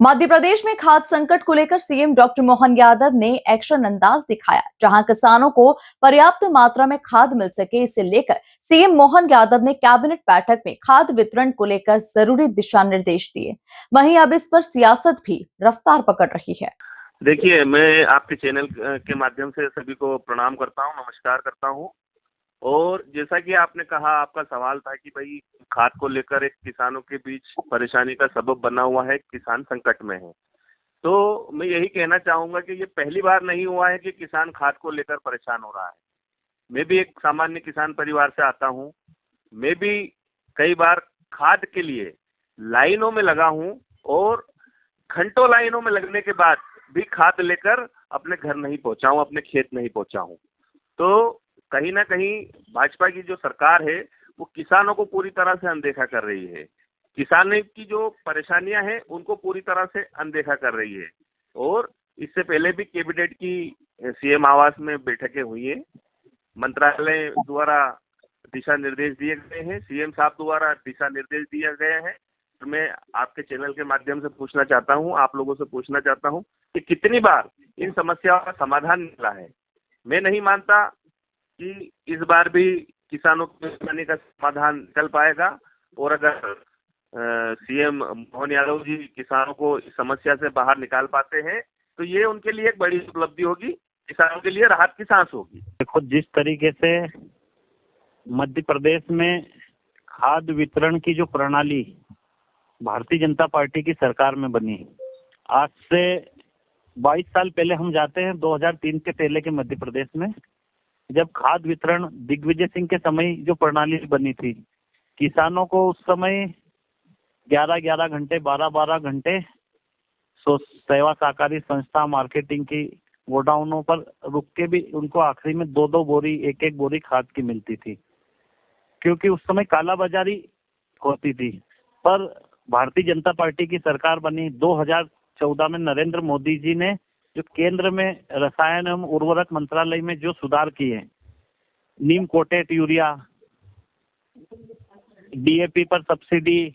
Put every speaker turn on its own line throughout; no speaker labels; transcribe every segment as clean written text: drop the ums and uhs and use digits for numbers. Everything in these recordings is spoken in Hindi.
मध्य प्रदेश में खाद्य संकट को लेकर सीएम डॉक्टर मोहन यादव ने एक्शन अंदाज दिखाया। जहां किसानों को पर्याप्त मात्रा में खाद मिल सके, इसे लेकर सीएम मोहन यादव ने कैबिनेट बैठक में खाद वितरण को लेकर जरूरी दिशा निर्देश दिए। वहीं अब इस पर सियासत भी रफ्तार पकड़ रही है।
देखिए, मैं आपके चैनल के माध्यम से सभी को प्रणाम करता हूं, नमस्कार करता हूं। और जैसा कि आपने कहा, आपका सवाल था कि भाई खाद को लेकर एक किसानों के बीच परेशानी का सबब बना हुआ है, किसान संकट में है। तो मैं यही कहना चाहूंगा कि ये पहली बार नहीं हुआ है कि किसान खाद को लेकर परेशान हो रहा है। मैं भी एक सामान्य किसान परिवार से आता हूं। मैं भी कई बार खाद के लिए लाइनों में लगा हूं और घंटों लाइनों में लगने के बाद भी खाद लेकर अपने घर नहीं पहुंचा हूं, अपने खेत नहीं पहुंचा हूं। तो कहीं ना कहीं भाजपा की जो सरकार है वो किसानों को पूरी तरह से अनदेखा कर रही है। किसानों की जो परेशानियां हैं उनको पूरी तरह से अनदेखा कर रही है। और इससे पहले भी कैबिनेट की सीएम आवास में बैठकें हुई हैं। मंत्रालय द्वारा दिशा निर्देश दिए गए हैं, सीएम साहब द्वारा दिशा निर्देश दिए गए हैं। तो मैं आपके चैनल के माध्यम से पूछना चाहता हूं, आप लोगों से पूछना चाहता हूं कि कितनी बार इन समस्याओं का समाधान मिला है। मैं नहीं मानता कि इस बार भी किसानों की परेशानी का समाधान निकल पाएगा। और अगर सीएम मोहन यादव जी किसानों को इस समस्या से बाहर निकाल पाते हैं तो ये उनके लिए एक बड़ी उपलब्धि होगी, किसानों के लिए राहत की सांस होगी।
देखो, जिस तरीके से मध्य प्रदेश में खाद्य वितरण की जो प्रणाली भारतीय जनता पार्टी की सरकार में बनी, आज से 22 साल पहले हम जाते हैं 2003 के पहले के मध्य प्रदेश में, जब खाद्य वितरण दिग्विजय सिंह के समय जो प्रणाली बनी थी, किसानों को उस समय 11-11 घंटे 12-12 घंटे सेवा सहकारी संस्था मार्केटिंग की गोडाउनों पर रुक के भी उनको आखिरी में 2-2 बोरी 1-1 बोरी खाद की मिलती थी, क्योंकि उस समय कालाबाजारी होती थी। पर भारतीय जनता पार्टी की सरकार बनी 2014 में, नरेंद्र मोदी जी ने जो केंद्र में रसायन एवं उर्वरक मंत्रालय में जो सुधार किए, नीम कोटेड यूरिया, डीएपी पर सब्सिडी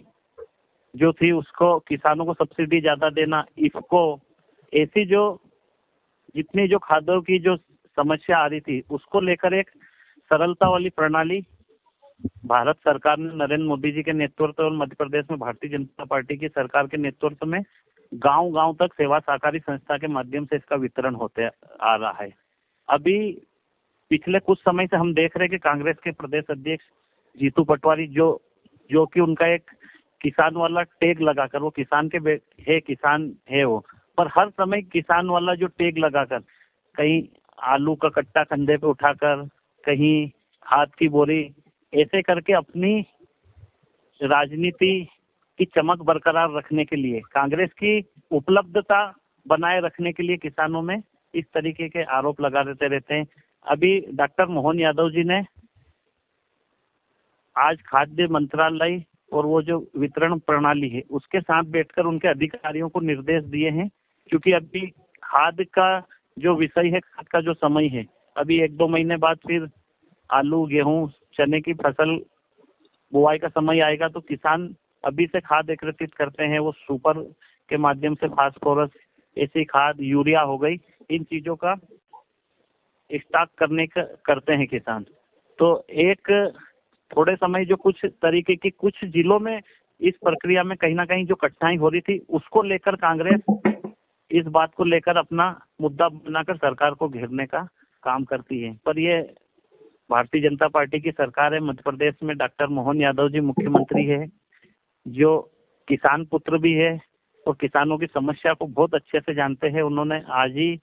जो थी उसको किसानों को सब्सिडी ज्यादा देना, इफको, ऐसी जो जितनी जो खादों की जो समस्या आ रही थी उसको लेकर एक सरलता वाली प्रणाली भारत सरकार ने नरेंद्र मोदी जी के नेतृत्व और मध्य प्रदेश में भारतीय जनता पार्टी की सरकार के नेतृत्व में गांव-गांव तक सेवा सहकारी संस्था के माध्यम से इसका वितरण होते आ रहा है। अभी पिछले कुछ समय से हम देख रहे हैं कि कांग्रेस के प्रदेश अध्यक्ष जीतू पटवारी जो कि उनका एक किसान वाला टैग लगाकर, वो किसान है वो, पर हर समय किसान वाला जो टैग लगाकर कहीं आलू का कट्टा कंधे पे उठाकर, कहीं खाद की बोरी, ऐसे करके अपनी राजनीति की चमक बरकरार रखने के लिए, कांग्रेस की उपलब्धता बनाए रखने के लिए किसानों में इस तरीके के आरोप लगा देते रहते हैं। अभी डॉक्टर मोहन यादव जी ने आज खाद्य मंत्रालय और वो जो वितरण प्रणाली है उसके साथ बैठकर उनके अधिकारियों को निर्देश दिए हैं, क्योंकि अभी खाद का जो विषय है, खाद का जो समय है, अभी 1-2 महीने बाद फिर आलू, गेहूं, चने की फसल बुआई का समय आएगा। तो किसान अभी से खाद एकत्रित करते हैं, वो सुपर के माध्यम से फास्फोरस, ऐसी खाद, यूरिया हो गई, इन चीजों का स्टॉक करते हैं किसान। तो एक थोड़े समय जो कुछ तरीके की कुछ जिलों में इस प्रक्रिया में कहीं ना कहीं जो कठिनाई हो रही थी, उसको लेकर कांग्रेस इस बात को लेकर अपना मुद्दा बनाकर सरकार को घेरने का काम करती है। पर ये भारतीय जनता पार्टी की सरकार है, मध्य प्रदेश में डॉक्टर मोहन यादव जी मुख्यमंत्री है, जो किसान पुत्र भी है और किसानों की समस्या को बहुत अच्छे से जानते हैं। उन्होंने आज ही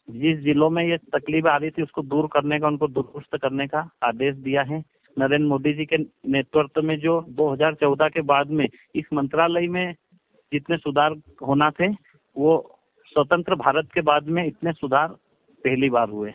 जिस जिलों में ये तकलीफ आ रही थी उसको दूर करने का, उनको दुरुस्त करने का आदेश दिया है। नरेंद्र मोदी जी के नेतृत्व में जो 2014 के बाद में इस मंत्रालय में जितने सुधार होना थे, वो स्वतंत्र भारत के बाद में इतने सुधार पहली बार हुए।